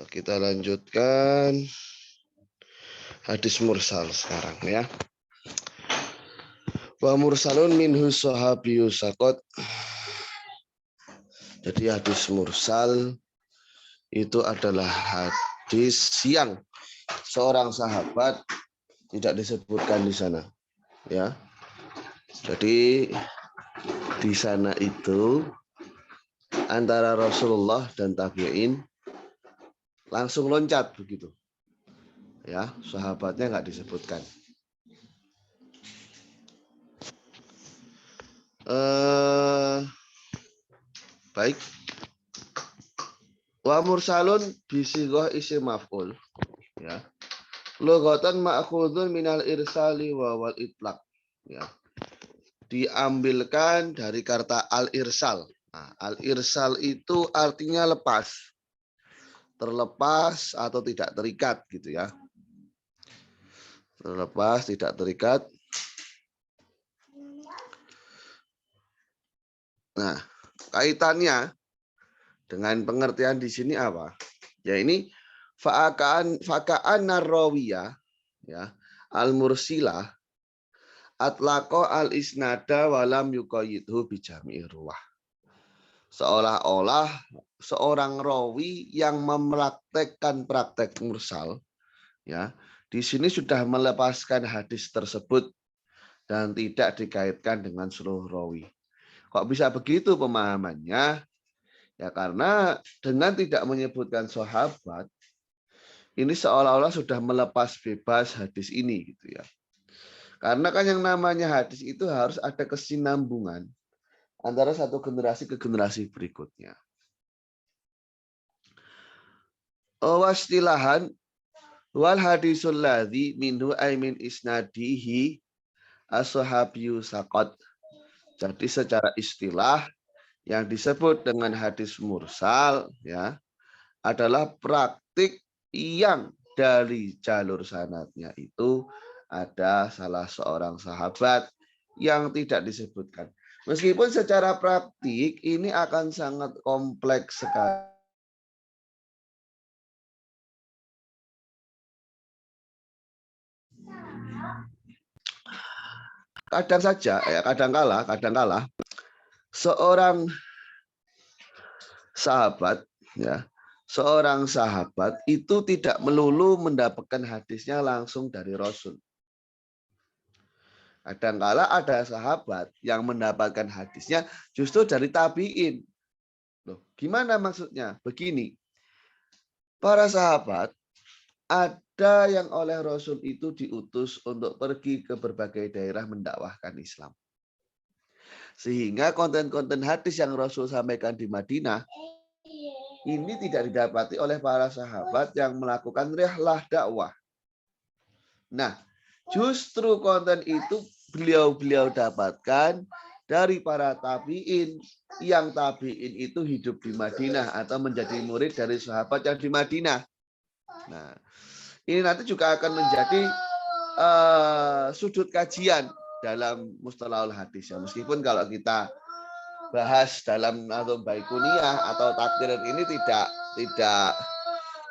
Kita lanjutkan hadis mursal sekarang ya. Wa mursalun minhu sahabiyyu saqat. Jadi hadis mursal itu adalah hadis yang seorang sahabat tidak disebutkan di sana, ya. Jadi di sana itu antara Rasulullah dan tabi'in langsung loncat begitu, ya. Sahabatnya nggak disebutkan. Baik. Wa mursalun bisigah isim maf'ul, ya. Lughatan ma'khudun minal irsali wa wal itlaq, ya. Diambilkan dari kata al-irsal. Nah, al-irsal itu artinya lepas. Terlepas atau tidak terikat gitu ya. Terlepas, tidak terikat. Nah, kaitannya dengan pengertian di sini apa? Ya ini faka'an narrawiyah, ya, al-mursilah atlaqa al-isnada walam yuqayyidhu bijami'i ruwah. Seolah-olah seorang rawi yang mempraktekkan praktek mursal, ya, di sini sudah melepaskan hadis tersebut dan tidak dikaitkan dengan seluruh rawi. Kok bisa begitu pemahamannya? Ya karena dengan tidak menyebutkan sahabat, ini seolah-olah sudah melepas bebas hadis ini gitu ya. Karena kan yang namanya hadis itu harus ada kesinambungan antara satu generasi ke generasi berikutnya. Wastilahan wal hadisul ladzi minhu aimin isnadihi as-sahabiyyu saqat. Jadi secara istilah yang disebut dengan hadis mursal, ya, adalah praktik yang dari jalur sanadnya itu ada salah seorang sahabat yang tidak disebutkan. Meskipun secara praktik ini akan sangat kompleks sekali. Kadang saja, ya kadangkala seorang sahabat, ya, seorang sahabat itu tidak melulu mendapatkan hadisnya langsung dari Rasul. Kadangkala ada sahabat yang mendapatkan hadisnya justru dari tabi'in. Loh, gimana maksudnya? Begini, para sahabat ada yang oleh Rasul itu diutus untuk pergi ke berbagai daerah mendakwahkan Islam. Sehingga konten-konten hadis yang Rasul sampaikan di Madinah ini tidak didapati oleh para sahabat yang melakukan rihlah dakwah. Nah, justru konten itu beliau-beliau dapatkan dari para tabi'in, yang tabi'in itu hidup di Madinah atau menjadi murid dari sahabat yang di Madinah. Nah, ini nanti juga akan menjadi sudut kajian dalam mustalahul hadis ya. Meskipun kalau kita bahas dalam atau baikuniah atau takdir ini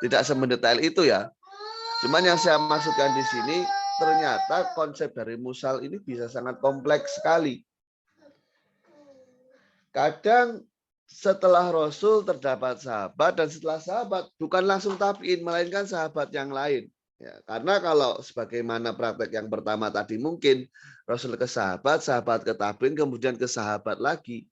tidak semendetail itu ya. Cuman yang saya maksudkan di sini ternyata konsep dari mursal ini bisa sangat kompleks sekali. Kadang setelah Rasul terdapat sahabat dan setelah sahabat bukan langsung tabi'in melainkan sahabat yang lain. Ya, karena kalau sebagaimana praktek yang pertama tadi mungkin Rasul ke sahabat, sahabat ke tabi'in, kemudian ke sahabat lagi.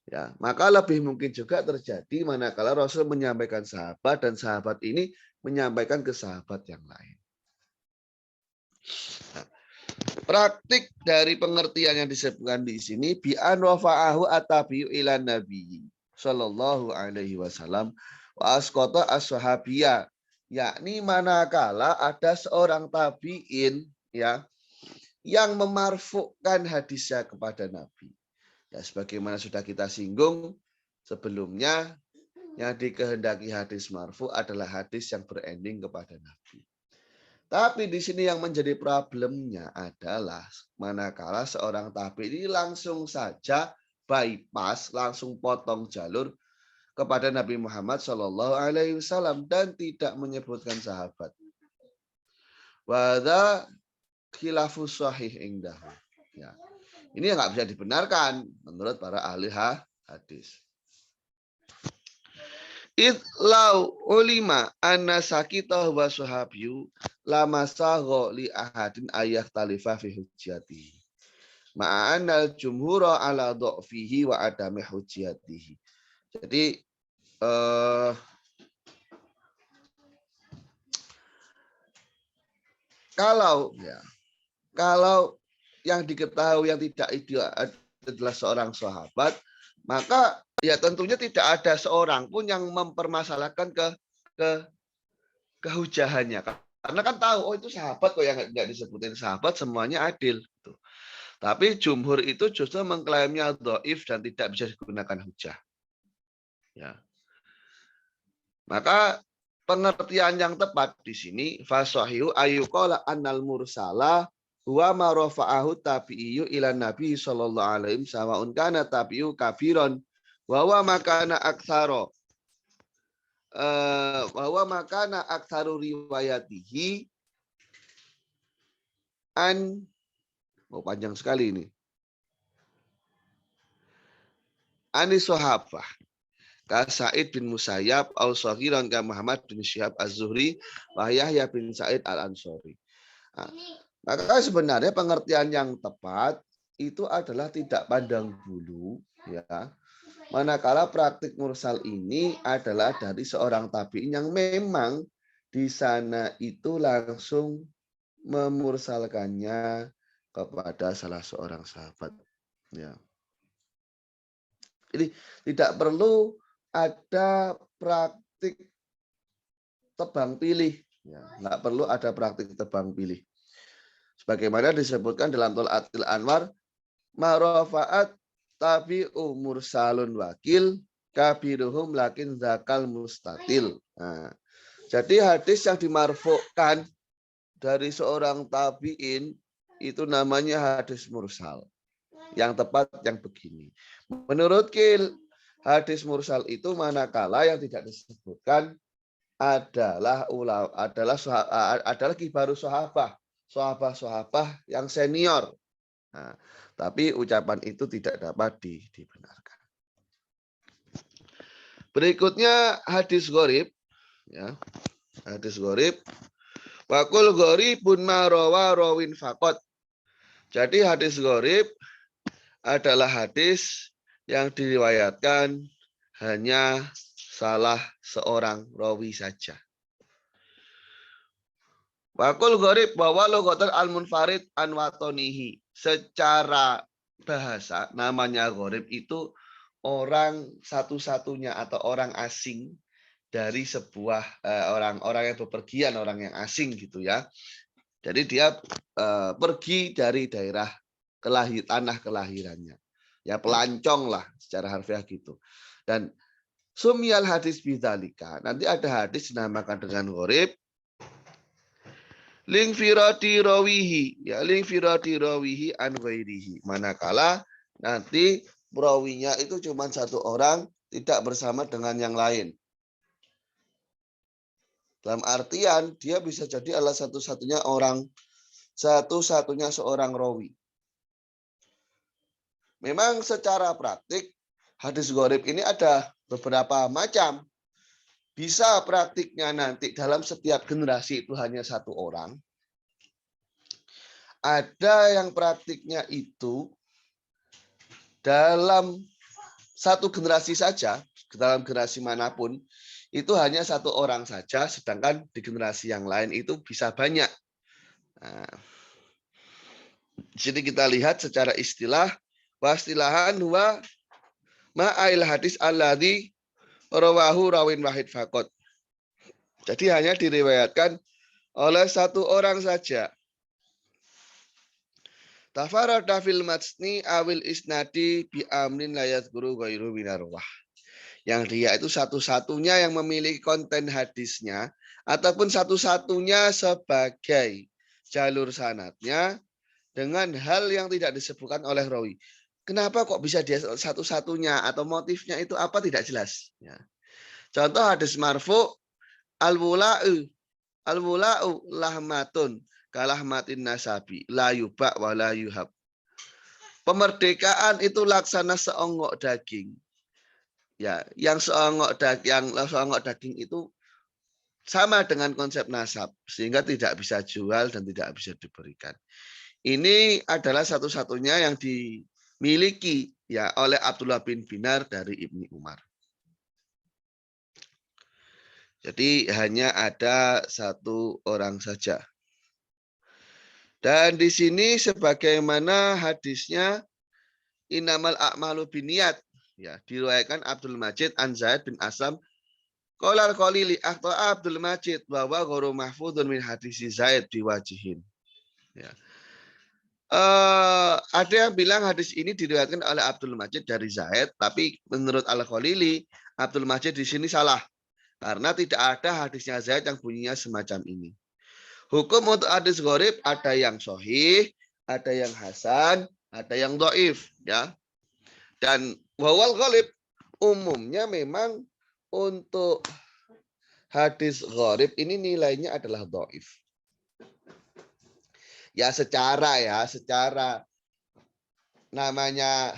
Ya, maka lebih mungkin juga terjadi manakala Rasul menyampaikan sahabat dan sahabat ini menyampaikan ke sahabat yang lain. Nah, praktik dari pengertian yang disebutkan di sini bi an wafa'ahu atabiyu ila nabi sallallahu alaihi wasallam wa asqata as-sahabiyya, yakni manakala ada seorang tabi'in ya yang memarfukkan hadisnya kepada Nabi. Ya, sebagaimana sudah kita singgung sebelumnya, yang dikehendaki hadis marfu adalah hadis yang berending kepada Nabi. Tapi di sini yang menjadi problemnya adalah manakala seorang tabi ini langsung saja bypass, langsung potong jalur kepada Nabi Muhammad Shallallahu Alaihi Wasallam dan tidak menyebutkan sahabat. Wada khilafus sahih indahu. Ya. Ini nggak bisa dibenarkan menurut para ahli hadis. Itlau ulima anna sakita wa sahabiyu lama sago li ahadin ayah talifah fi hujjatihi. Ma'anal jumhura ala do'fihi wa adami hujjatihi. Jadi kalau yang diketahui yang tidak ideal adalah seorang sahabat, maka ya tentunya tidak ada seorang pun yang mempermasalahkan kehujahannya. Karena kan tahu, oh itu sahabat kok, yang nggak disebutin sahabat semuanya adil. Tapi jumhur itu justru mengklaimnya dhaif dan tidak bisa digunakan hujah. Ya. Maka pengertian yang tepat di sini fasahihu ayyuqala annal mursala huwa ma rafa'ahu tabi'iyyu ila nabi sallallahu alaihi wasallam kana tabi'u kafiran wa huwa makana aktsara riwayatihi an panjang sekali ini. Anis sahabah ka Sa'id bin Musayyab au Saghiran ka Muhammad bin Syihab Az-Zuhri wa Yahya bin Sa'id Al-Ansari. Nah, maka sebenarnya pengertian yang tepat itu adalah tidak pandang bulu, ya. Manakala praktik mursal ini adalah dari seorang tabi'in yang memang di sana itu langsung memursalkannya kepada salah seorang sahabat, ya. Jadi tidak perlu ada praktik tebang pilih, ya, nggak perlu ada praktik tebang pilih. Sebagaimana disebutkan dalam Tol'atil Anwar, marofaat tabi'u mursalun wakil kabiruhum lakin zakal mustatil. Nah, jadi hadis yang dimarfu'kan dari seorang tabi'in itu namanya hadis mursal. Yang tepat yang begini. Menurut Kil, hadis mursal itu manakala yang tidak disebutkan adalah kibaru sahabah yang senior. Nah, tapi ucapan itu tidak dapat dibenarkan. Berikutnya hadis gharib, ya. Hadis gharib. Wakul gharibun ma rawa rawin faqat. Jadi hadis gharib adalah hadis yang diriwayatkan hanya salah seorang rawi saja. Wakul gharib bahwa logotan al-munfarid anwatonihi. Secara bahasa namanya gharib itu orang satu-satunya atau orang asing dari sebuah orang-orang yang bepergian, orang yang asing gitu ya. Jadi dia pergi dari daerah tanah kelahirannya. Ya pelancong lah secara harfiah gitu. Dan sumyal hadis bidzalika. Nanti ada hadis dinamakan dengan gharib. Ling firati rawihi, ya ling firati rawihi an ghairihi. Manakala nanti perawinya itu cuma satu orang, tidak bersama dengan yang lain. Dalam artian dia bisa jadi adalah satu-satunya seorang rawi. Memang secara praktik hadis gharib ini ada beberapa macam. Bisa praktiknya nanti dalam setiap generasi itu hanya satu orang. Ada yang praktiknya itu dalam satu generasi saja, dalam generasi manapun, itu hanya satu orang saja, sedangkan di generasi yang lain itu bisa banyak. Nah, di sini kita lihat secara istilah, wastilahan huwa ma'ail hadis alladzi rawahu rawin wahid faqat. Jadi hanya diriwayatkan oleh satu orang saja. Tafarrada fil matsni awil isnadi bi amrin la yadhkuru ghairu minarwah. Yang dia itu satu-satunya yang memiliki konten hadisnya ataupun satu-satunya sebagai jalur sanadnya dengan hal yang tidak disebutkan oleh rawi. kenapa kok bisa dia satu-satunya atau motifnya itu apa tidak jelas. Ya. Contoh hadis marfu al-wula'u lahmatun kalahmatin nasabi la yuba wa la yuhab. Pemerdekaan itu laksana seonggok daging. Ya, yang seonggok daging itu sama dengan konsep nasab sehingga tidak bisa jual dan tidak bisa diberikan. Ini adalah satu-satunya yang dimiliki ya oleh Abdullah bin Dinar dari Ibni Umar. Jadi hanya ada satu orang saja. Dan di sini sebagaimana hadisnya Innamal a'malu binniyat, ya, diriwayatkan Abdul Majid an Zaid bin Aslam qala al-Qalili akhta Abdul Majid bahwa ghairu mahfudun min hadis Zaid biwajihin. Ya. Ada yang bilang hadis ini diriwayatkan oleh Abdul Majid dari Zaid, tapi menurut Al-Khalili, Abdul Majid di sini salah. Karena tidak ada hadisnya Zaid yang bunyinya semacam ini. Hukum untuk hadis gharib ada yang sahih, ada yang hasan, ada yang dhaif, ya. Dan wawal ghalib umumnya memang untuk hadis gharib ini nilainya adalah dhaif. Ya secara namanya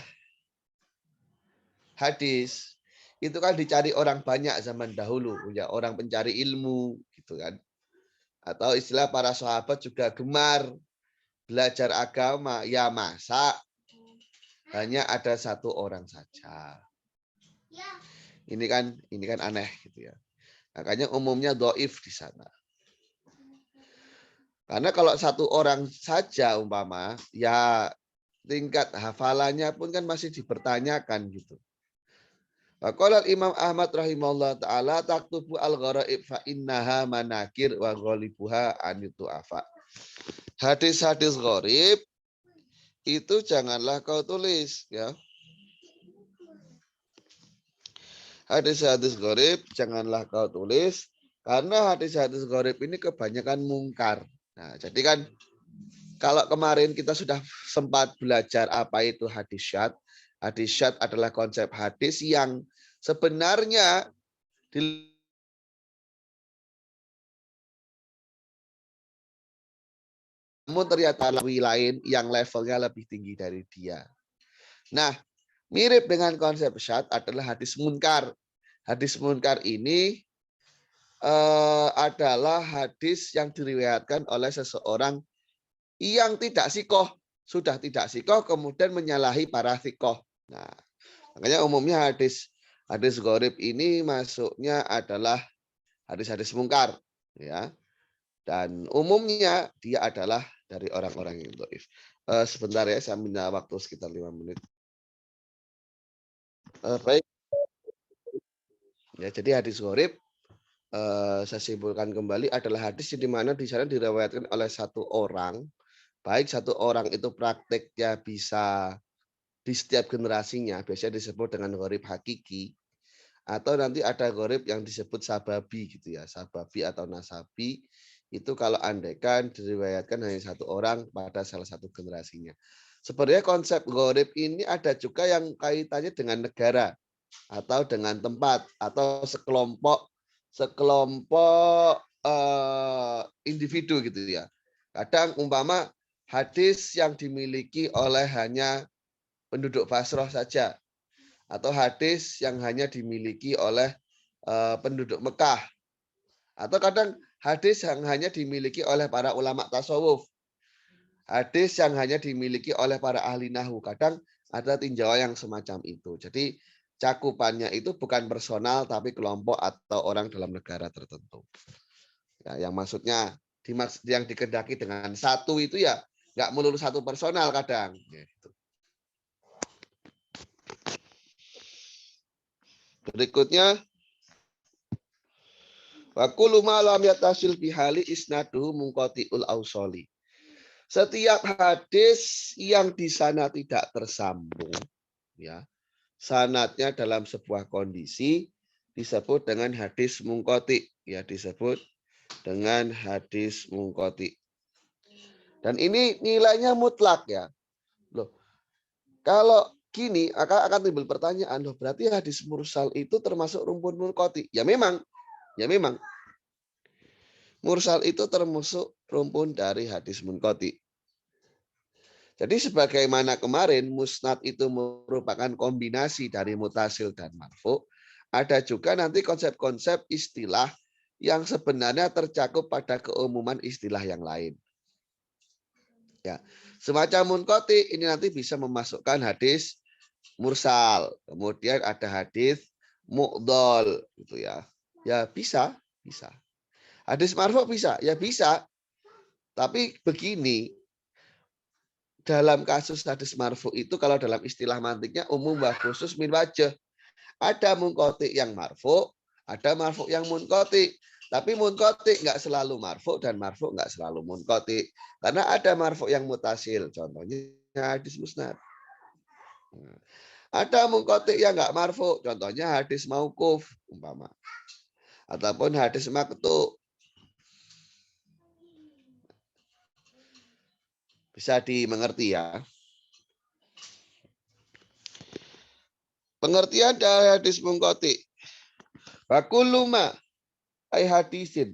hadis itu kan dicari orang banyak zaman dahulu, ya orang pencari ilmu gitu kan. Atau istilah para sahabat juga gemar belajar agama, ya masa hanya ada satu orang saja. Ini kan aneh gitu ya. Makanya umumnya dhaif di sana. Karena kalau satu orang saja umpama, ya tingkat hafalannya pun kan masih dipertanyakan gitu. Qala Imam Ahmad rahimahullah taala taktubu al-gharaib fa innaha manakir wa ghalibuha anitu afa. Hadis-hadis gharib itu janganlah kau tulis ya. Hadis-hadis gharib janganlah kau tulis karena hadis-hadis gharib ini kebanyakan mungkar. Nah, jadi kan kalau kemarin kita sudah sempat belajar apa itu hadis syadz. Hadis syadz adalah konsep hadis yang sebenarnya namun ternyata rawi lain yang levelnya lebih tinggi dari dia. Nah, mirip dengan konsep syadz adalah hadis munkar. Hadis munkar ini adalah hadis yang diriwayatkan oleh seseorang yang tidak sikoh, sudah tidak sikoh, kemudian menyalahi para sikoh. Nah, makanya umumnya hadis gharib ini masuknya adalah hadis-hadis mungkar, ya. Dan umumnya dia adalah dari orang-orang yang dhaif. Sebentar ya, saya minta waktu sekitar 5 menit. Baik. Ya, jadi hadis gharib saya simpulkan kembali adalah hadis di mana di sana diriwayatkan oleh satu orang, baik satu orang itu prakteknya bisa di setiap generasinya, biasanya disebut dengan gharib hakiki, atau nanti ada gharib yang disebut sababi gitu ya, sababi atau nasabi, itu kalau andaikan diriwayatkan hanya satu orang pada salah satu generasinya. Sebenarnya konsep gharib ini ada juga yang kaitannya dengan negara, atau dengan tempat, atau sekelompok individu gitu ya. Kadang umpama hadis yang dimiliki oleh hanya penduduk Basrah saja, atau hadis yang hanya dimiliki oleh penduduk Mekah, atau kadang hadis yang hanya dimiliki oleh para ulama tasawuf, hadis yang hanya dimiliki oleh para ahli nahwu. Kadang ada tinjauan yang semacam itu. Jadi cakupannya itu bukan personal tapi kelompok atau orang dalam negara tertentu. Ya, yang maksudnya yang dikehendaki dengan satu itu ya nggak melulu satu personal kadang. Gitu. Berikutnya, wa kullu ma lam yatasil bihali isnaduhu munqati'ul ausoli. Setiap hadis yang di sana tidak tersambung, ya, sanadnya dalam sebuah kondisi disebut dengan hadis mungqati, ya, disebut dengan hadis mungqati. Dan ini nilainya mutlak ya. Loh, kalau gini, akan timbul pertanyaan, loh berarti hadis mursal itu termasuk rumpun munqati? Ya memang, ya memang. Mursal itu termasuk rumpun dari hadis munqati. Jadi sebagaimana kemarin musnad itu merupakan kombinasi dari mutasil dan marfu, ada juga nanti konsep-konsep istilah yang sebenarnya tercakup pada keumuman istilah yang lain. Ya, semacam munqati ini nanti bisa memasukkan hadis mursal, kemudian ada hadis mu'dhal gitu ya. Ya bisa, bisa. Hadis marfu bisa, ya bisa. Tapi begini, dalam kasus hadis marfu itu kalau dalam istilah mantiknya umum wa khusus min wajah. Ada munqati yang marfu, ada marfu yang munqati. Tapi munqati nggak selalu marfu dan marfu nggak selalu munqati. Karena ada marfu yang mutasil, contohnya hadis musnad. Ada munqati yang nggak marfu, contohnya hadis mauquf umpama. Ataupun hadis maqtu. Bisa dimengerti ya. Pengertian dari hadis munqati. Wa kullu ma ay hadisin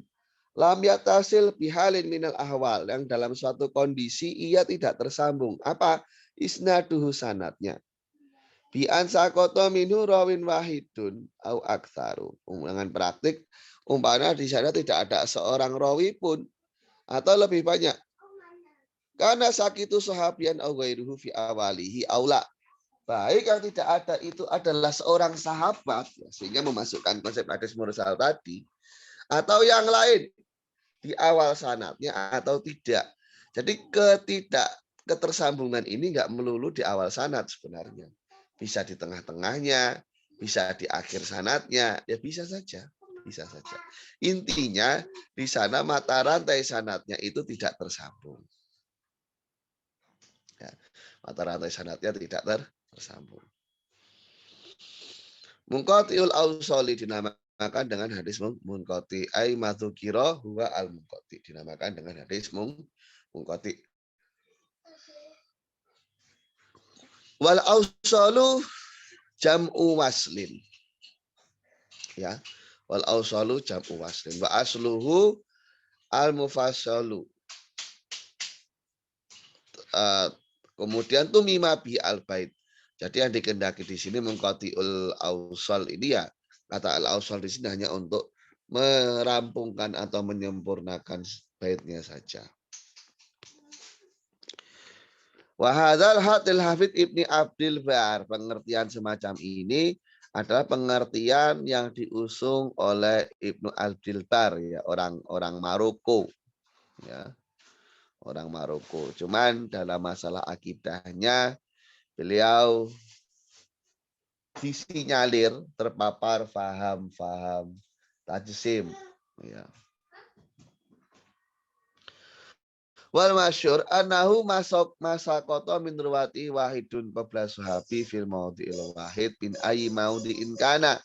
lam yatasil bihalin minal ahwal, yang dalam suatu kondisi ia tidak tersambung. Apa? Isnaduhu sanatnya. Bi ansaqata minhu rawin wahidun au aktsaru. Dengan praktik umpamanya di sana tidak ada seorang rawi pun atau lebih banyak. Karena sakitu sahabian au ghairuhu fi awalihi aula. Baik yang tidak ada itu adalah seorang sahabat, sehingga memasukkan konsep hadis mursal tadi, atau yang lain di awal sanatnya atau tidak. Jadi ketersambungan ini nggak melulu di awal sanat sebenarnya. Bisa di tengah-tengahnya, bisa di akhir sanatnya, ya bisa saja. Bisa saja. Intinya di sana mata rantai sanatnya itu tidak tersambung. Ya, mata rantai sanatnya tidak tersambung. Munqatiul ausoli dinamakan dengan hadis munqati. Ai madzukira huwa al munqati. Dinamakan dengan hadis munqati. Wal ausalu jam'u waslin. Ya. Wal ausalu jam'u waslin. Wa asluhu al mufassalu. Kemudian tumima bi al bait. Jadi yang dikehendaki di sini munqatiul ausal ini ya, kata al ausal di sini hanya untuk merampungkan atau menyempurnakan baitnya saja. Wa hadzal hadil Hafidz Ibni Abdil Bar, pengertian semacam ini adalah pengertian yang diusung oleh Ibnu Abdil Bar, ya, orang Maroko, ya. Orang Maroko. Cuman dalam masalah akidahnya beliau disinyalir terpapar faham-faham tajsim, ya. Wal masyhur annahu masaqata min ruwati wahidun qabla sahabi fil maudhi'il wahid bin ayyi maudhi'in kana.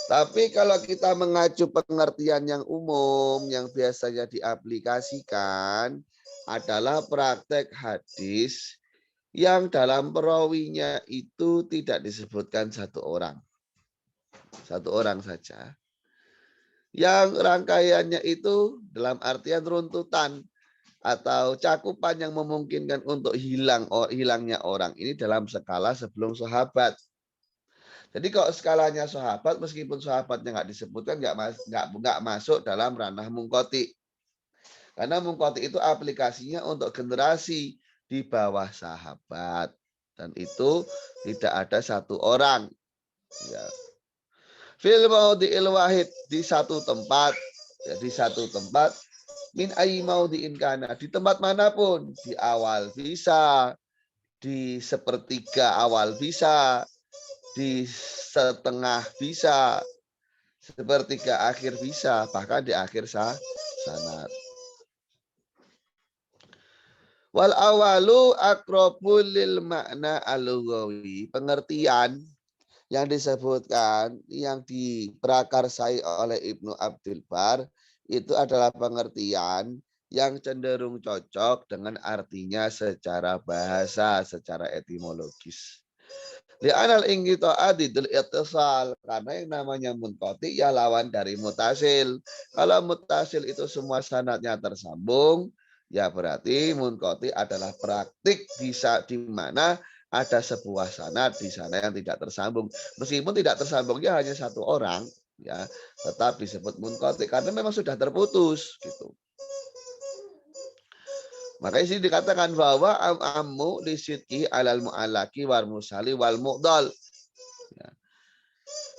Tapi kalau kita mengacu pengertian yang umum yang biasanya diaplikasikan adalah praktek hadis yang dalam perawinya itu tidak disebutkan satu orang saja. Yang rangkaiannya itu dalam artian runtutan atau cakupan yang memungkinkan untuk hilangnya orang ini dalam skala sebelum sahabat. Jadi kalau skalanya sahabat, meskipun sahabatnya nggak disebutkan, nggak masuk dalam ranah munqati. Karena munqati itu aplikasinya untuk generasi di bawah sahabat, dan itu tidak ada satu orang. Ya. Fil maudhi'il wahid, di satu tempat, ya, di satu tempat, min ayyi maudhi'in kana, di tempat manapun, di awal bisa, di sepertiga awal bisa, di setengah bisa, sepertiga akhir bisa, bahkan di akhir sanad. Wal awalu aqrabul lil makna al-lughawi. Pengertian yang disebutkan, yang diprakarsai oleh Ibnu Abdul Bar, itu adalah pengertian yang cenderung cocok dengan artinya secara bahasa, secara etimologis. Li'anal inqita'a didul ittisal, karena yang namanya munqati ya lawan dari mutasil. Kalau mutasil itu semua sanadnya tersambung, ya berarti munqati adalah praktik bisa di mana ada sebuah sanad di sana yang tidak tersambung. Meskipun tidak tersambungnya hanya satu orang, ya tetap disebut munqati karena memang sudah terputus gitu. Makanya sini dikatakan bahwa ammu lisidki alal mu'alaki wal musali wal mu'dal. Ya.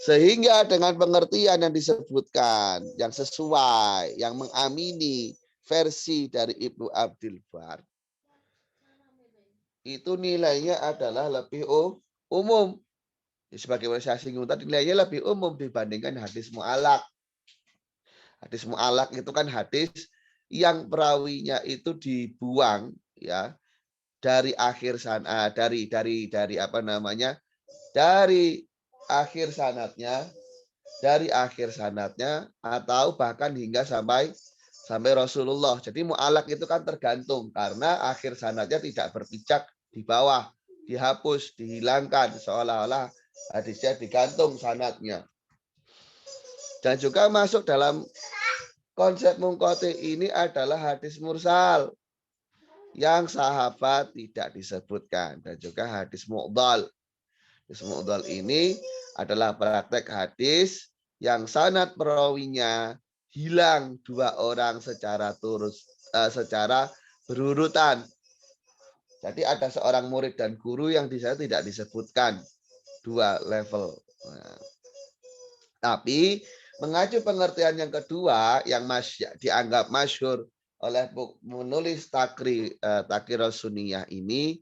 Sehingga dengan pengertian yang disebutkan, yang sesuai, yang mengamini versi dari Ibnu Abdul Bar, itu nilainya adalah lebih umum. Sebagai saya singgung tadi, nilainya lebih umum dibandingkan hadis mu'alak. Hadis mu'alak itu kan hadis yang perawinya itu dibuang ya dari akhir sana, dari apa namanya, dari akhir sanatnya atau bahkan hingga sampai Rasulullah. Jadi mu'alak itu kan tergantung karena akhir sanatnya tidak berpijak di bawah, dihapus, dihilangkan seolah-olah hadisnya digantung sanatnya. Dan juga masuk dalam konsep munqati ini adalah hadis mursal yang sahabat tidak disebutkan dan juga hadis mu'dhal. Hadis mu'dhal ini adalah praktek hadis yang sanad perawinya hilang dua orang secara berurutan. Jadi ada seorang murid dan guru yang di sana tidak disebutkan dua level. Nah, tapi mengacu pengertian yang kedua yang dianggap masyhur oleh menulis Taqriyus Sunniyah ini,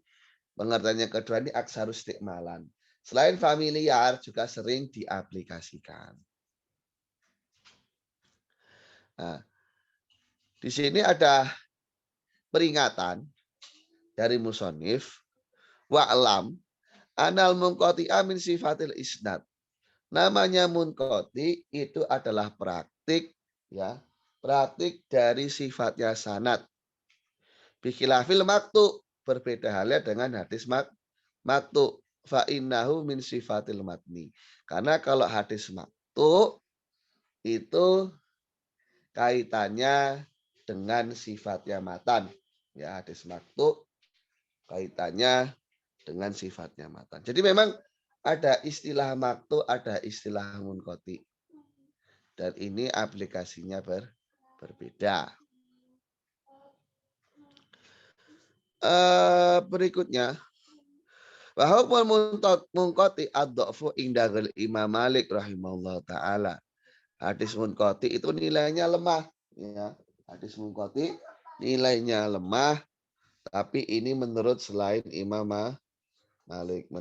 pengertian yang kedua ini aksarus istikmalan. Selain familiar juga sering diaplikasikan. Nah, di sini ada peringatan dari musonif wa'lam anal munqati min sifatil isnad. Namanya munqati itu adalah praktik ya, praktik dari sifatnya sanad. Bikhilafil maktu, berbeda halnya dengan hadis maktu. Fa innahu min sifatil matni. Karena kalau hadis maktu itu kaitannya dengan sifatnya matan. Ya, hadis maktu kaitannya dengan sifatnya matan. Jadi memang ada istilah maktu, ada istilah munqati. Dan ini aplikasinya berbeda. Berikutnya, bahwa munqati ad-dha'fu indal Imam Malik rahimahullah taala. Hadis munqati itu nilainya lemah ya. Hadis munqati nilainya lemah, tapi ini menurut selain Imam Malik,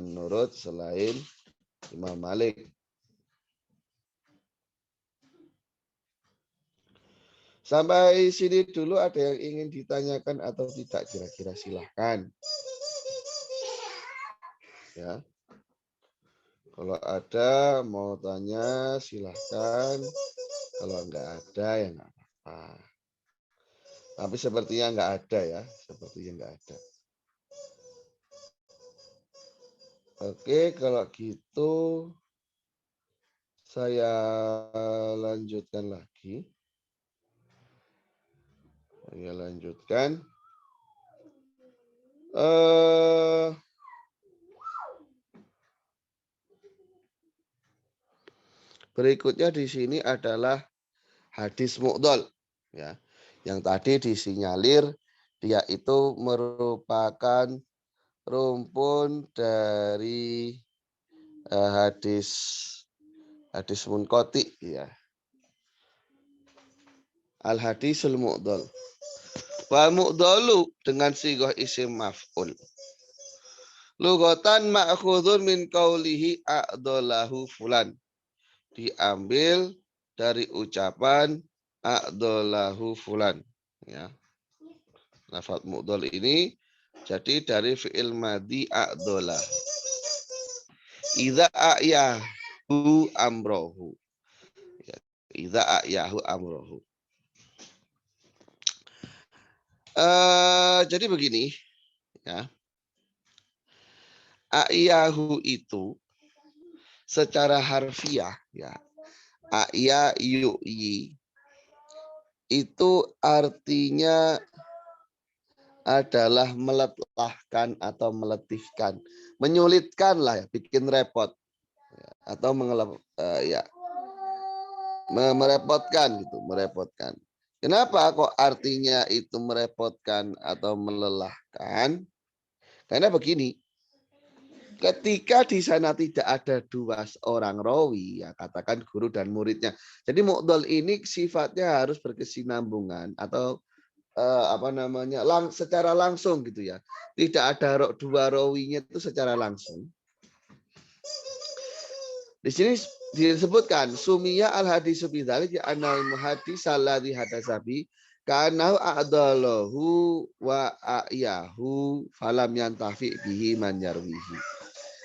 Sampai sini dulu ada yang ingin ditanyakan atau tidak kira-kira, silahkan. Ya. Kalau ada mau tanya silahkan. Kalau enggak ada ya enggak apa-apa. Tapi sepertinya enggak ada ya. Sepertinya enggak ada. Oke, kalau gitu saya lanjutkan lagi. Saya lanjutkan. Berikutnya di sini adalah hadis mu'dhal ya. Yang tadi disinyalir dia itu merupakan rumpun dari hadis munqati ya. Al hadisul mu'dhal. Wal mu'dhalu dengan sighah isim maf'ul. Lughatan ma'khudun min qaulihi a'dalahu fulan. Diambil dari ucapan a'dalahu fulan ya. Lafaz mu'dhal ini jadi dari fi'il madhi a'dala. Idza a'yahu amrohu. Idza a'yahu amrohu. Jadi begini ya. Aiyahu itu secara harfiah ya. Aiya yu'yi itu artinya adalah meletahkan atau meletihkan, menyulitkan lah ya, bikin repot atau ya merepotkan gitu, merepotkan. Kenapa kok artinya itu merepotkan atau melelahkan? Karena begini, ketika di sana tidak ada dua orang rawi, ya katakan guru dan muridnya. Jadi mu'dhal ini sifatnya harus berkesinambungan atau secara langsung gitu ya. Tidak ada dua rawinya itu secara langsung. Di sini disebutkan sumiyya al hadisu bidzalik anal muhaddis alladzi hadasabi kanahu a'dalahu wa a'yahu falam yantafi bihi man yarwihi.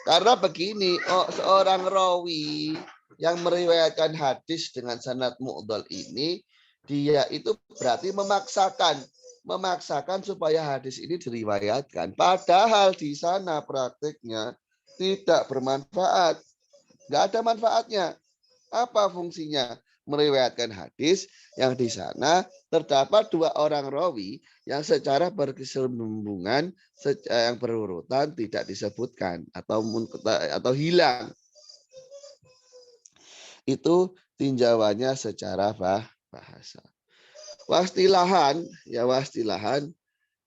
Karena begini, seorang rawi yang meriwayatkan hadis dengan sanad mu'dhal ini, dia itu berarti memaksakan supaya hadis ini diriwayatkan. Padahal di sana praktiknya tidak bermanfaat. Nggak ada manfaatnya. Apa fungsinya? Meriwayatkan hadis yang di sana terdapat dua orang rawi yang secara berkesinambungan yang berurutan tidak disebutkan atau hilang. Itu tinjauannya secara bahasa. Wastilahan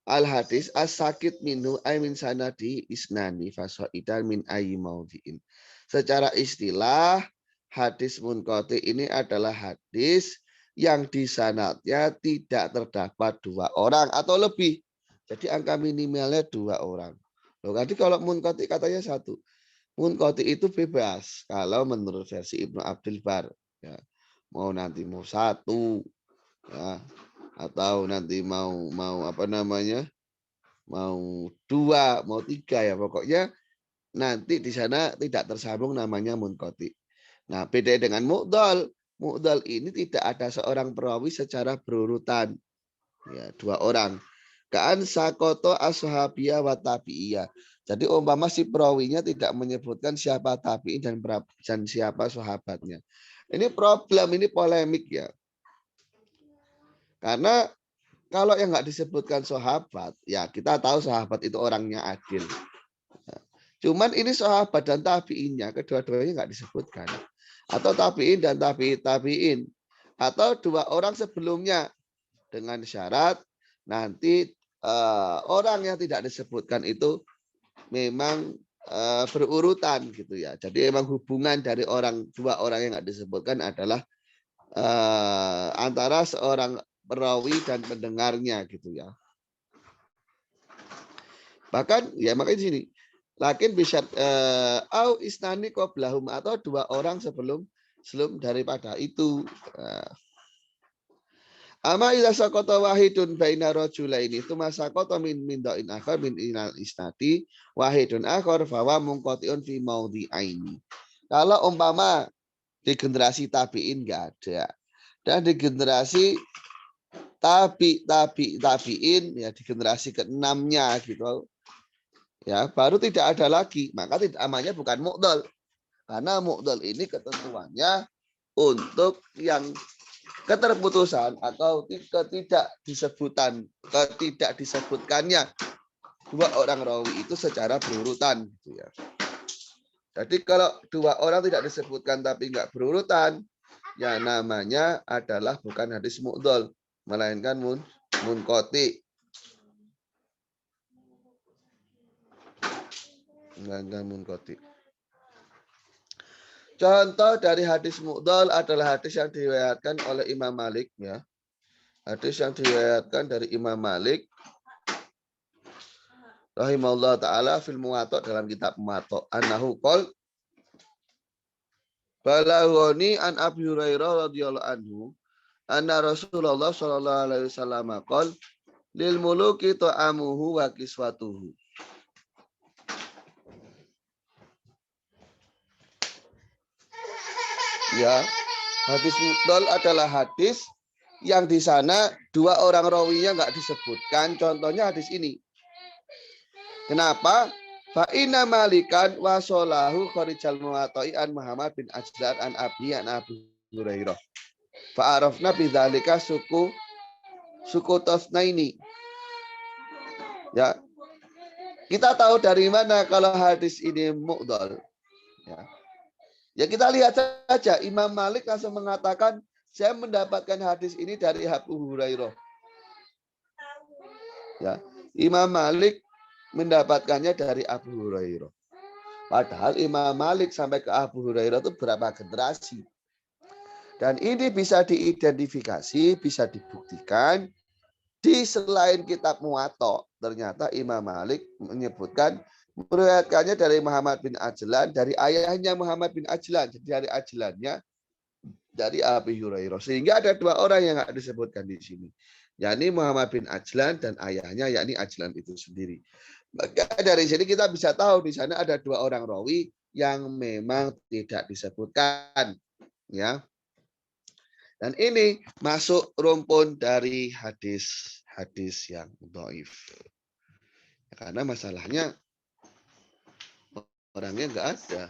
al hadis as-sakit minhu ay min sanadi isnani fasaidan min ayyi maudhi'in. Secara istilah hadis munqati ini adalah hadis yang di sanadnya tidak terdapat dua orang atau lebih. Jadi angka minimalnya dua orang. Loh, tadi kalau munqati katanya satu. Munqati itu bebas kalau menurut versi Ibnu Abdul Bar. Ya. Mau satu, ya, atau nanti mau dua, mau tiga ya pokoknya nanti di sana tidak tersambung namanya munqati. Nah, beda dengan mu'dhal. Mu'dhal ini tidak ada seorang perawi secara berurutan. Ya, dua orang. Ka'an sakoto ashabiyah wa tabi'iyah. Jadi umpama si perawinya tidak menyebutkan siapa tabi'in dan siapa sahabatnya. Ini problem, ini polemik ya. Karena kalau yang nggak disebutkan sahabat, ya kita tahu sahabat itu orangnya adil. Cuman ini sahabat dan tabi'innya, kedua-duanya nggak disebutkan. Atau tabi'in dan tabi'in. Atau dua orang sebelumnya. Dengan syarat nanti orang yang tidak disebutkan itu memang berurutan gitu ya. Jadi memang hubungan dari dua orang yang nggak disebutkan adalah antara seorang perawi dan pendengarnya gitu ya. Bahkan ya makanya di sini lakin bisa au isnani qoblahum atau dua orang sebelum daripada itu. Ama idza saqata wahidun baina rajulaini tsumma saqata min dhain akhar min inal isnati wahidun akhar fawa munqati'un fi maudhi'aini. Kalau umpama di generasi tabi'in enggak ada. Dan di generasi tabi'in ya di generasi ke-6-nya gitu. Ya, baru tidak ada lagi, maka namanya bukan mu'dhal. Karena mu'dhal ini ketentuannya untuk yang keterputusan atau tidak disebutkannya dua orang rawi itu secara berurutan gitu ya. Jadi kalau dua orang tidak disebutkan tapi enggak berurutan, ya namanya adalah bukan hadis mu'dhal, melainkan munqati. Melainkan munqati. Contoh dari hadis mu'dhal adalah hadis yang diriwayatkan oleh Imam Malik ya. Hadis yang diriwayatkan dari Imam Malik rahimahullah taala fil Muwatta dalam kitab Muwatta annahu qol balaghani an Abi Hurairah radhiyallahu anhu anna Rasulullah sallallahu alaihi wasallam qol lil muluki ta'amuhu wa kiswatuhu. Ya, hadis mu'dhal adalah hadis yang di sana dua orang rawinya nggak disebutkan. Contohnya hadis ini. Kenapa? Fa inna malikan wasolahu kharijal muwatta'i an Muhammad bin Ajlan an Abi Hurairah. Fa arafna bidzalika suku tasnaini. Ya. Kita tahu dari mana kalau hadis ini mu'dhal. Ya. Ya kita lihat saja Imam Malik langsung mengatakan saya mendapatkan hadis ini dari Abu Hurairah. Ya. Imam Malik mendapatkannya dari Abu Hurairah. Padahal Imam Malik sampai ke Abu Hurairah itu berapa generasi. Dan ini bisa diidentifikasi, bisa dibuktikan di selain kitab Muwatta. Ternyata Imam Malik menyebutkan meriwayatkannya dari Muhammad bin Ajlan, dari ayahnya Muhammad bin Ajlan, jadi dari Ajlannya dari Abu Hurairah. Sehingga ada dua orang yang nggak disebutkan di sini, yakni Muhammad bin Ajlan dan ayahnya yakni Ajlan itu sendiri. Maka dari sini kita bisa tahu di sana ada dua orang rawi yang memang tidak disebutkan, ya. Dan ini masuk rumpun dari hadis yang dhaif. Karena masalahnya orangnya nggak ada.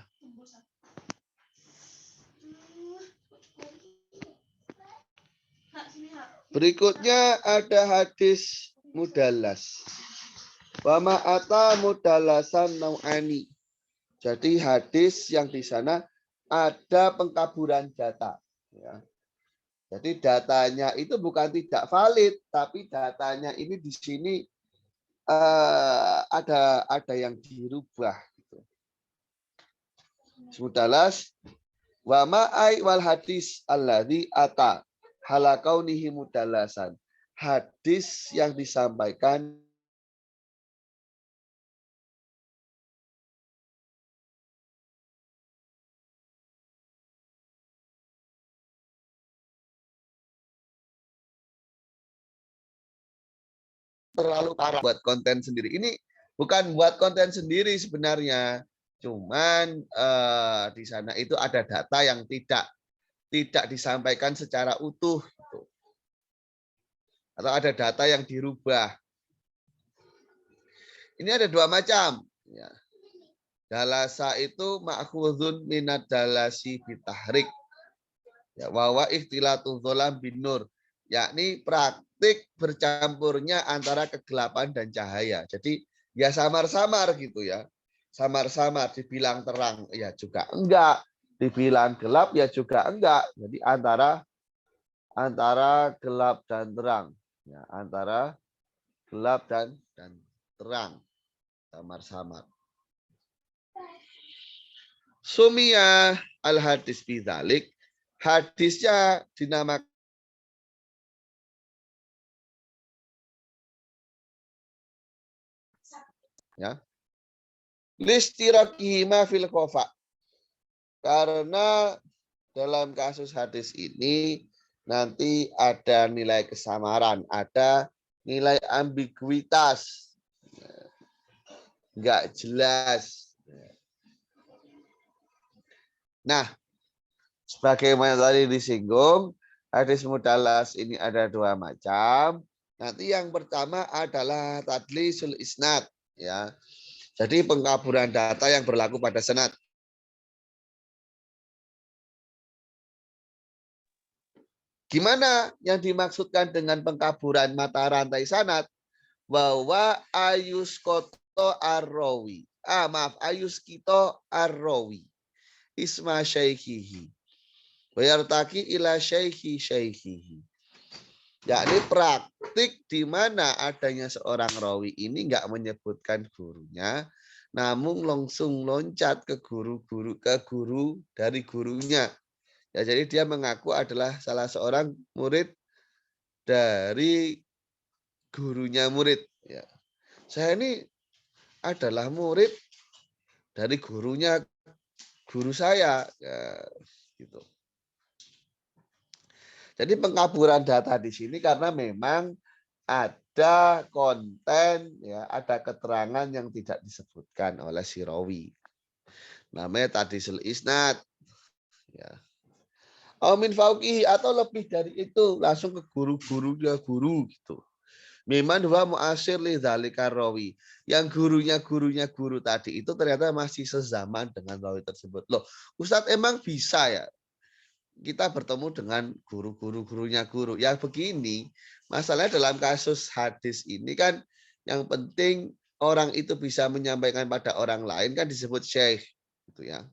Berikutnya ada hadis mudallas. Wa ma'ata mudallasan nau'ani. Jadi hadis yang di sana ada pengkaburan data. Ya. Jadi datanya itu bukan tidak valid, tapi datanya ini di sini ada yang dirubah. Gitu. Mudallas wa ma'ai wal hadis alladzi ata halakaunihi mudallasan. Hadis yang disampaikan terlalu parah buat konten sendiri. Ini bukan buat konten sendiri sebenarnya. Cuman di sana itu ada data yang tidak disampaikan secara utuh. Gitu. Atau ada data yang dirubah. Ini ada dua macam. Ya. Dalasa itu ma'khudhun minad dalasi bitahrik. Ya, wa ikhtilatu dzolam bin nur. Yakni praktik bercampurnya antara kegelapan dan cahaya. Jadi ya samar-samar gitu ya. Samar-samar, dibilang terang ya juga enggak. Dibilang gelap ya juga enggak. Jadi antara gelap dan terang. Ya, antara gelap dan terang. Samar-samar. Sumia al-hadis bidzalik. Hadisnya dinamakan ya. Listirakihima fil khofa. Karena dalam kasus hadis ini nanti ada nilai kesamaran, ada nilai ambiguitas. Enggak jelas. Nah, sebagaimana tadi disinggung, hadis mudallas ini ada dua macam. Nanti yang pertama adalah tadlisul isnad, ya. Jadi pengkaburan data yang berlaku pada sanad. Gimana yang dimaksudkan dengan pengkaburan mata rantai sanad? Bahwa ayus koto arrawi. Ayus kito arrawi. Isma syaikhihi. Wayartaki ila syaikhihi. Yakni praktik di mana adanya seorang rawi ini nggak menyebutkan gurunya, namun langsung loncat ke guru dari gurunya. Ya, jadi dia mengaku adalah salah seorang murid dari gurunya murid. Ya. Saya ini adalah murid dari gurunya guru saya. Ya, gitu. Jadi pengkaburan data di sini karena memang ada konten, ya, ada keterangan yang tidak disebutkan oleh si rawi. Namanya tadlisul isnad. Ya. Min fauqihi atau lebih dari itu langsung ke guru gitu. Miman huwa mu'asir li dzalika rawi. Yang gurunya guru tadi itu ternyata masih sezaman dengan rawi tersebut. Loh, Ustadz emang bisa ya kita bertemu dengan gurunya guru. Ya begini, masalahnya dalam kasus hadis ini kan yang penting orang itu bisa menyampaikan pada orang lain kan disebut syekh gitu ya.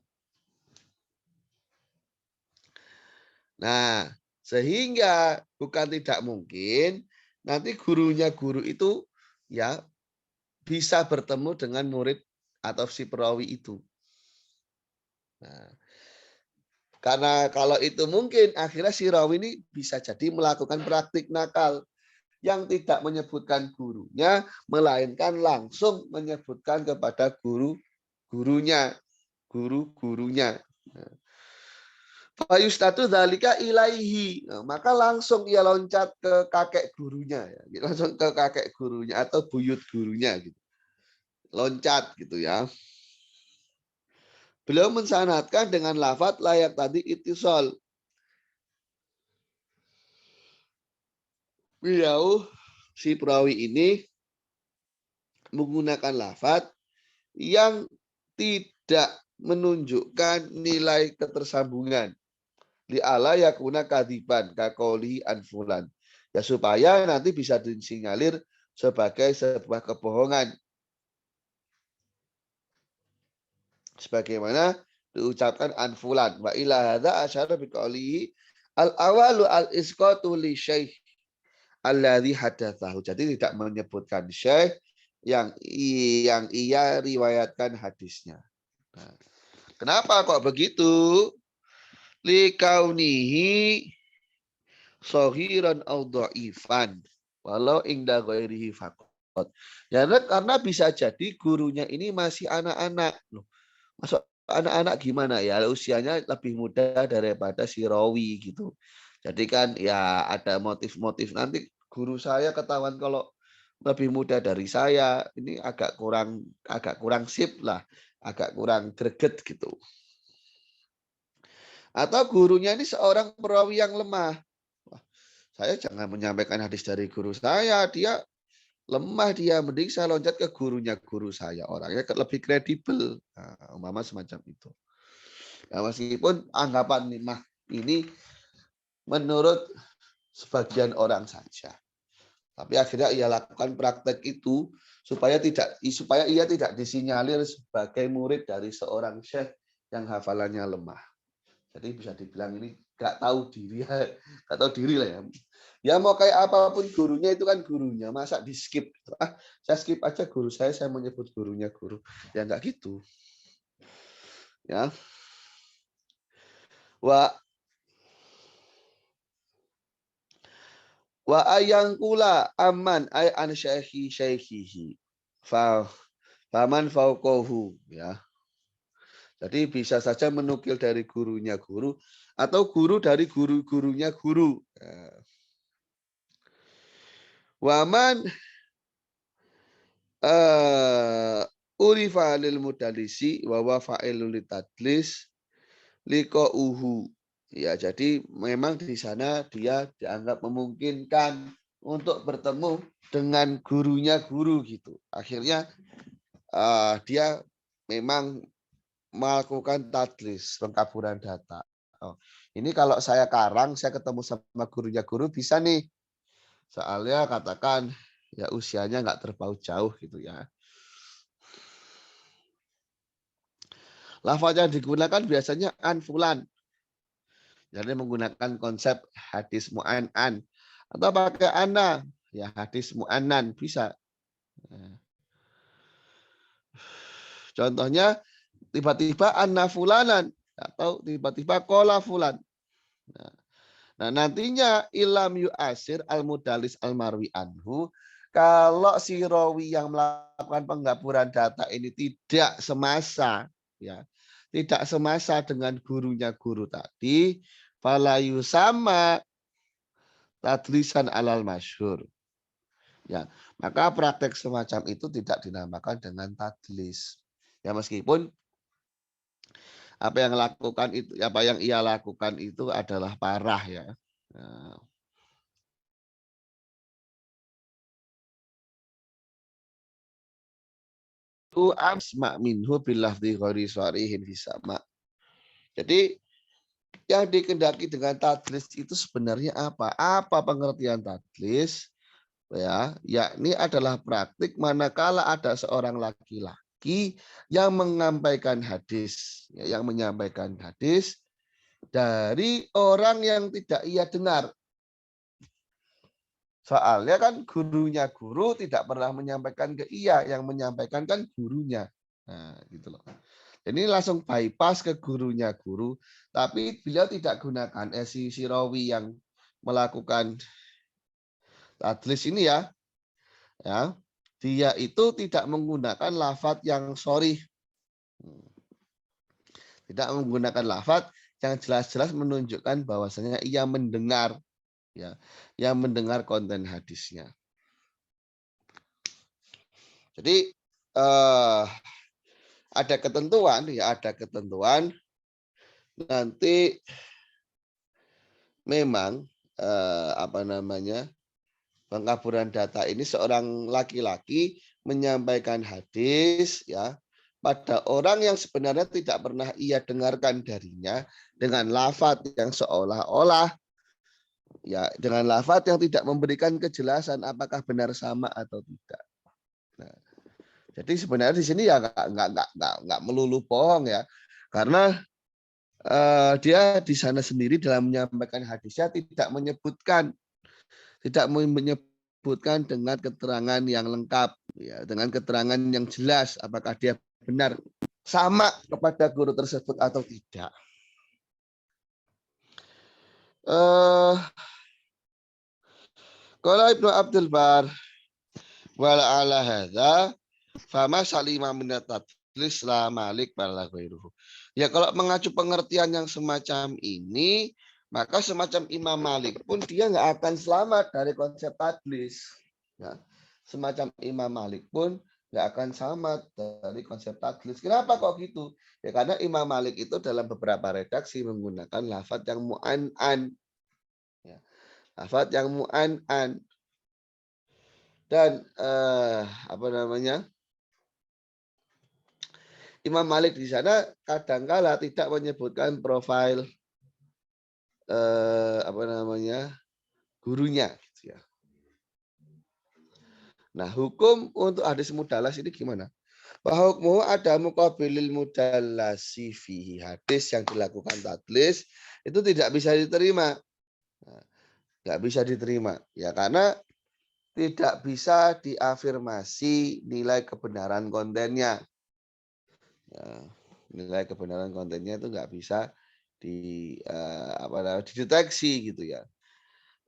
Nah, sehingga bukan tidak mungkin nanti gurunya guru itu ya bisa bertemu dengan murid atau si perawi itu. Nah, karena kalau itu mungkin akhirnya si rawi ini bisa jadi melakukan praktik nakal yang tidak menyebutkan gurunya, melainkan langsung menyebutkan kepada gurunya. Nah, Fayustatu dzalika ilaihi. Nah, maka langsung ia loncat ke kakek gurunya ya. Langsung ke kakek gurunya atau buyut gurunya gitu. Loncat gitu ya. Beliau mensanadkan dengan lafaz layak tadi itisol. Beliau si perawi ini menggunakan lafaz yang tidak menunjukkan nilai ketersambungan. Li'ala yakuna kadiban kakoli anfulan. Ya supaya nanti bisa disinyalir sebagai sebuah kebohongan. Sebagaimana diucapkan anfulan. Wa ila hadza asyara biqaulihi al-awalu al-isqatu li syekh alladzi hadatsahu. Jadi tidak menyebutkan syekh yang ia riwayatkan hadisnya. Nah, kenapa kok begitu? Likaunihi sohiran au dhaifan walau ingda ghairihi faqat. Ya karena bisa jadi gurunya ini masih anak-anak loh. Masuk anak-anak gimana ya? Usianya lebih muda daripada si rawi gitu. Jadi kan ya ada motif-motif nanti guru saya ketahuan kalau lebih muda dari saya, ini agak kurang sip lah, agak kurang greget gitu. Atau gurunya ini seorang perawi yang lemah. Wah, saya jangan menyampaikan hadis dari guru saya, dia lemah dia, mending saya loncat ke gurunya guru saya, orangnya lebih kredibel. Nah, umpama semacam itu. Nah, meskipun anggapan lemah ini menurut sebagian orang saja. Tapi akhirnya ia lakukan praktek itu supaya ia tidak disinyalir sebagai murid dari seorang syekh yang hafalannya lemah. Jadi bisa dibilang ini nggak tahu diri, nggak tahu diri lah ya. Ya mau kayak apapun gurunya itu kan gurunya, masa di skip? Ah, saya skip aja guru saya menyebut gurunya guru. Ya nggak gitu. Ya. Wa ayang kula aman ay an syaihihi. Faman fauqahu ya. Jadi bisa saja menukil dari gurunya guru atau guru dari guru-gurunya guru. Ya. Waman urifa lil mudalisi wa wa fa'ilul tadlis liqa'uhu. Ya, jadi memang di sana dia dianggap memungkinkan untuk bertemu dengan gurunya guru gitu. Akhirnya dia memang melakukan tadlis, pengkaburan data. Oh, ini kalau saya karang, saya ketemu sama gurunya guru bisa nih. Soalnya katakan ya usianya nggak terpaut jauh gitu ya. Lafaz yang digunakan biasanya anfulan. Jadi menggunakan konsep hadis mu'an'an. Atau pakai ana. Ya hadis mu'an'an bisa. Contohnya tiba-tiba anna fulanan. Atau tiba-tiba kola fulan. Nah nantinya ilam yu'asir al-mudalis al-marwi anhu. Kalau si rawi yang melakukan penggaburan data ini tidak semasa. Ya, tidak semasa dengan gurunya guru tadi. Falayu sama tadlisan alal masyhur. Ya, maka praktek semacam itu tidak dinamakan dengan tadlis. Ya meskipun apa yang ia lakukan itu adalah parah ya. Nah, tu asma minhu bilafdi ghairi sharihin fisama. Jadi yang dikehendaki dengan tadlis itu sebenarnya apa? Apa pengertian tadlis? Ya, yakni adalah praktik manakala ada seorang laki-laki yang menyampaikan hadis, yang menyampaikan hadis dari orang yang tidak ia dengar. Soalnya kan gurunya guru tidak pernah menyampaikan ke ia, yang menyampaikan kan gurunya. Nah, gitu loh. Ini langsung bypass ke gurunya guru, tapi beliau tidak gunakan si rawi yang melakukan tadlis ini ya, dia itu tidak menggunakan lafadz yang sorry, tidak menggunakan lafadz yang jelas-jelas menunjukkan bahwasanya ia mendengar, ya, yang mendengar konten hadisnya. Jadi ada ketentuan, ya ada ketentuan. Nanti memang apa namanya, pengkaburan data ini seorang laki-laki menyampaikan hadis ya pada orang yang sebenarnya tidak pernah ia dengarkan darinya dengan lafadz yang seolah-olah ya, dengan lafadz yang tidak memberikan kejelasan apakah benar sama atau tidak. Nah, jadi sebenarnya di sini ya nggak melulu bohong ya, karena dia di sana sendiri dalam menyampaikan hadisnya tidak menyebutkan dengan keterangan yang lengkap, ya, dengan keterangan yang jelas apakah dia benar sama kepada guru tersebut atau tidak. Kalau Ibnu Abdul Bar wala ala hadza fama salima min tadlis la malik bala ghairuhu. Ya kalau mengacu pengertian yang semacam ini, maka semacam Imam Malik pun dia nggak akan selamat dari konsep tadlis. Ya. Semacam Imam Malik pun nggak akan selamat dari konsep tadlis. Kenapa kok gitu? Ya karena Imam Malik itu dalam beberapa redaksi menggunakan lafadz yang mu'an-an. Ya. Lafadz yang mu'an-an. Dan apa namanya? Imam Malik di sana kadangkala tidak menyebutkan profil apa namanya, gurunya gitu ya. Nah, hukum untuk hadis mudalas ini gimana? Bahwa hukum ada muqabilil mudallasi fihi, hadis yang dilakukan tadlis itu tidak bisa diterima. Nah, nggak bisa diterima ya karena tidak bisa diafirmasi nilai kebenaran kontennya. Ya, nilai kebenaran kontennya itu nggak bisa dideteksi gitu ya.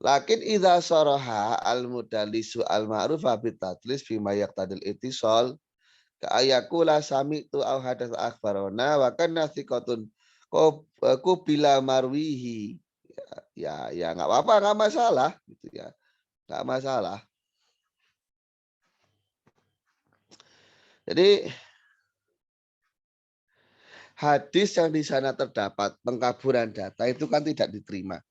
Lakin idza saraha al mudallisu al ma'ruf bit tadlis bima yaqtadil ittisal ka ayakula sami'tu au hadatsa akhbarona wa kana thiqatun qabila marwihi. Ya nggak apa-apa, nggak masalah gitu ya. Nggak masalah. Jadi hadis yang di sana terdapat pengkaburan data itu kan tidak diterima.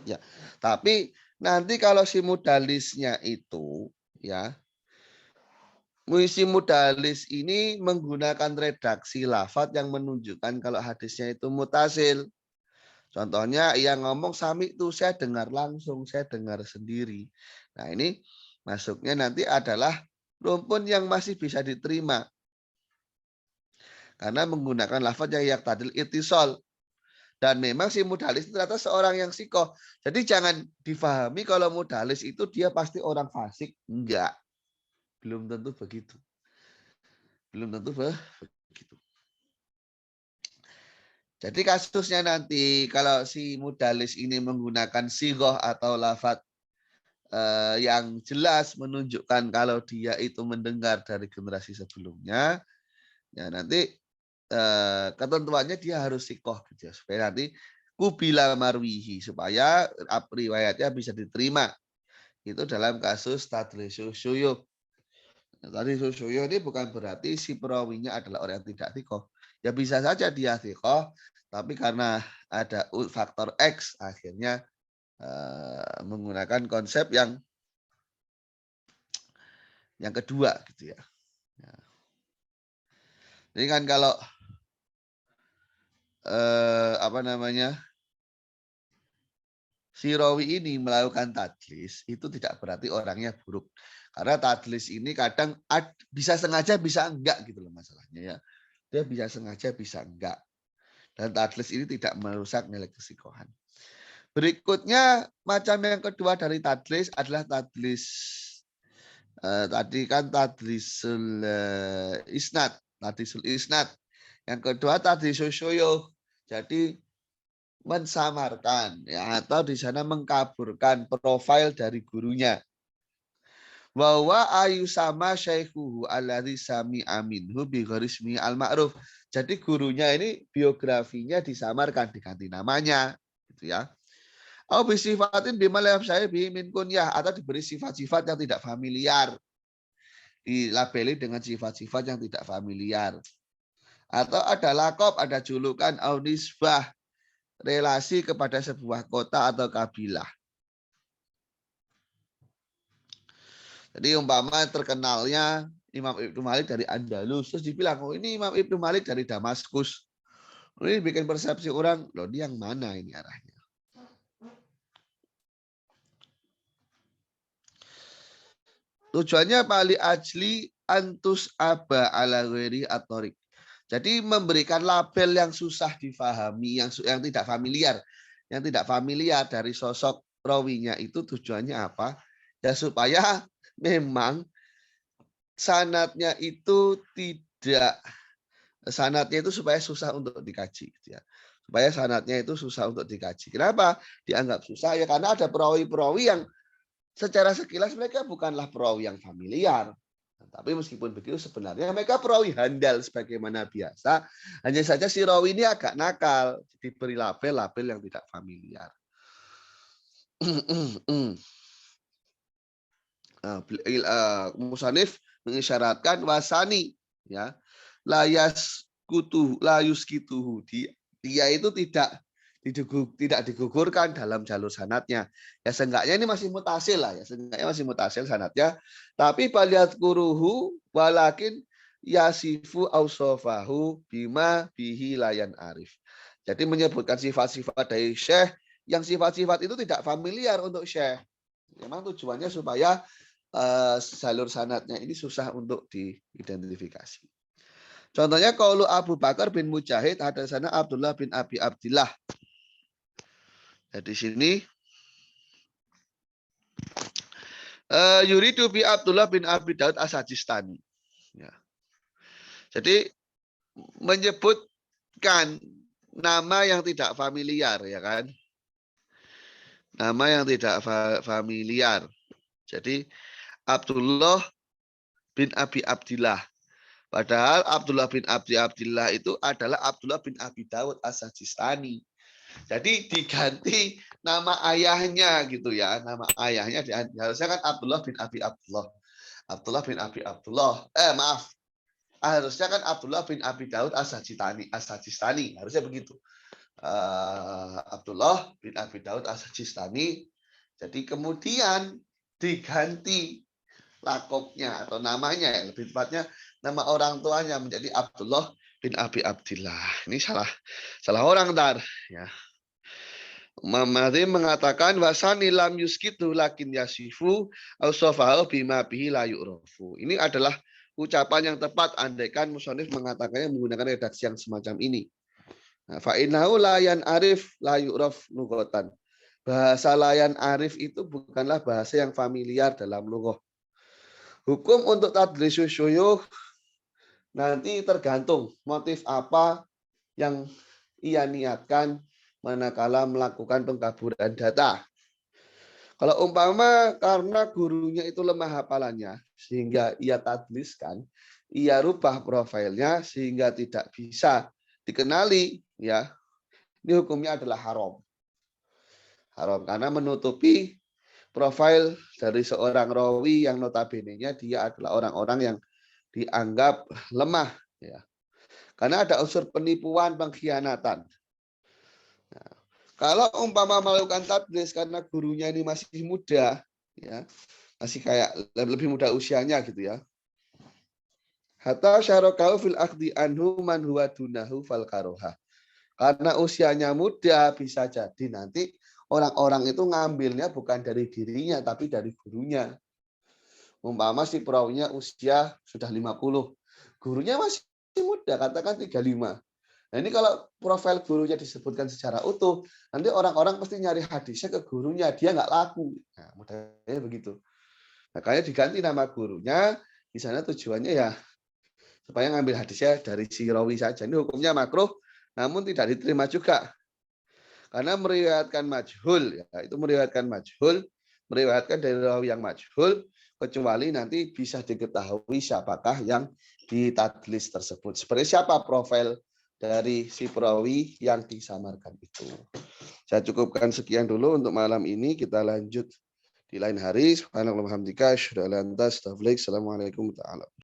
Ya. Tapi nanti kalau si mudalisnya itu ya, si mudalis ini menggunakan redaksi lafadz yang menunjukkan kalau hadisnya itu mutasil. Contohnya yang ngomong sami itu saya dengar langsung, saya dengar sendiri. Nah, ini masuknya nanti adalah rumpun yang masih bisa diterima. Karena menggunakan lafadz yang tadil itisol. Dan memang si mudalis ternyata seorang yang sikoh. Jadi jangan difahami kalau mudalis itu dia pasti orang fasik. Enggak. Belum tentu begitu. Belum tentu begitu. Jadi kasusnya nanti kalau si mudalis ini menggunakan sigoh atau lafadz yang jelas menunjukkan kalau dia itu mendengar dari generasi sebelumnya, ya nanti ketentuannya dia harus sikoh gitu ya, supaya nanti kubila marwihi, supaya riwayatnya bisa diterima. Itu dalam kasus tadlisu syuyuh. Tadlisu syuyuh ini bukan berarti si perawinya adalah orang yang tidak sikoh. Ya bisa saja dia sikoh, tapi karena ada faktor X akhirnya menggunakan konsep yang kedua gitu ya. Ini kan kalau apa namanya, si rawi ini melakukan tadlis itu tidak berarti orangnya buruk. Karena tadlis ini kadang bisa sengaja bisa enggak gitu loh masalahnya ya. Dia bisa sengaja bisa enggak. Dan tadlis ini tidak merusak nilai kesikohan. Berikutnya macam yang kedua dari tadlis adalah tadlis tadi kan tadlisul isnad, tadlisul isnad. Yang kedua tadlisul syuyukh. Jadi mensamarkan ya, atau di sana mengkaburkan profil dari gurunya. Bahwa ayu sama syaikhuhu alladzi sami'a minhu bi gharismi al-ma'ruf. Jadi gurunya ini biografinya disamarkan, diganti namanya gitu ya. Au bi sifatin bima la yafsai bi min kunyah, atau diberi sifat-sifat yang tidak familiar. Dilabeli dengan sifat-sifat yang tidak familiar. Atau ada lakob, ada julukan au nisbah, relasi kepada sebuah kota atau kabilah. Jadi umpama terkenalnya Imam Ibnu Malik dari Andalus, terus dibilang, oh ini Imam Ibnu Malik dari Damaskus. Ini bikin persepsi orang, loh dia yang mana ini arahnya. Tujuannya pali ajli antus aba ala ghairi atorik. Jadi memberikan label yang susah difahami, yang tidak familiar. Yang tidak familiar dari sosok rawinya itu tujuannya apa? Ya supaya memang sanatnya itu tidak, sanatnya itu supaya susah untuk dikaji. Ya. Supaya sanatnya itu susah untuk dikaji. Kenapa dianggap susah? Ya karena ada perawi-perawi yang secara sekilas mereka bukanlah perawi yang familiar. Tapi meskipun begitu sebenarnya mereka perawi handal sebagaimana biasa. Hanya saja si rawi ini agak nakal. Diberi label-label yang tidak familiar. Musanif mengisyaratkan wasani ya layas kutuh layus kituhu, dia itu tidak digugurkan dalam jalur sanatnya. Ya seenggaknya ini masih mutasil lah ya, seenggaknya masih mutasil sanatnya. Tapi baliat kuruhu walakin yasifu ausofahu bima bihi layan arif. Jadi menyebutkan sifat-sifat dari syekh yang sifat-sifat itu tidak familiar untuk syekh. Memang tujuannya supaya jalur sanatnya ini susah untuk diidentifikasi. Contohnya qaulu Abu Bakar bin Mujahid hadatsana Abdullah bin Abi Abdillah. Ya, di sini yuridu bi Abdullah bin Abi Daud As-Sajistani. Ya. Jadi menyebutkan nama yang tidak familiar ya kan. Nama yang tidak familiar. Jadi Abdullah bin Abi Abdillah. Padahal Abdullah bin Abi Abdillah itu adalah Abdullah bin Abi Daud As-Sajistani. Jadi diganti nama ayahnya gitu ya. Nama ayahnya harusnya kan Abdullah bin Abi Abdullah. Abdullah bin Abi Abdullah. Maaf. Harusnya kan Abdullah bin Abi Daud As-Sajistani. Harusnya begitu. Abdullah bin Abi Daud As-Sajistani. Jadi kemudian diganti lakopnya atau namanya, lebih tepatnya nama orang tuanya menjadi Abdullah bin Abi Abdillah. Ini salah orang ntar ya. Imam Mahdi mengatakan wasani lam yuskitu lakin yasifu ausofahu bima bihi la yu'rafu. Ini adalah ucapan yang tepat andaikan musonif mengatakannya menggunakan redaksi yang semacam ini. Fa innahu layan arif la yu'raf lughatan. Bahasa layan arif itu bukanlah bahasa yang familiar dalam lughah. Hukum untuk tadlisus syuyukh nanti tergantung motif apa yang ia niatkan manakala melakukan pengkaburan data. Kalau umpama karena gurunya itu lemah hafalannya sehingga ia tadliskan, ia rubah profilnya sehingga tidak bisa dikenali, ya. Ini hukumnya adalah haram. Haram karena menutupi profil dari seorang rawi yang notabene-nya dia adalah orang-orang yang dianggap lemah, ya. Karena ada unsur penipuan, pengkhianatan. Nah, kalau umpama melakukan tadlis karena gurunya ini masih muda, ya, masih kayak lebih muda usianya gitu ya, hatta syarokau fil akhdi anhu man huwa dunahu fal karoha. Karena usianya muda, bisa jadi nanti orang-orang itu ngambilnya bukan dari dirinya, tapi dari gurunya. Umpama si perawinya usia sudah 50, gurunya masih muda, katakan 35. Nah ini kalau profil gurunya disebutkan secara utuh, nanti orang-orang pasti nyari hadisnya ke gurunya, dia nggak laku. Nah, mudahnya begitu. Makanya diganti nama gurunya, di sana tujuannya ya supaya ngambil hadisnya dari si rawi saja. Ini hukumnya makruh, namun tidak diterima juga. Karena meriwayatkan majhul, ya, itu meriwayatkan dari rawi yang majhul, kecuali nanti bisa diketahui siapakah yang ditadlis tersebut. Seperti siapa profil dari si perawi yang disamarkan itu. Saya cukupkan sekian dulu untuk malam ini. Kita lanjut di lain hari. Subhanallah wa bihamdika, asyhadu an la ilaha illa anta, astaghfiruka wa atubu ilaik. Assalamualaikum warahmatullahi wabarakatuh.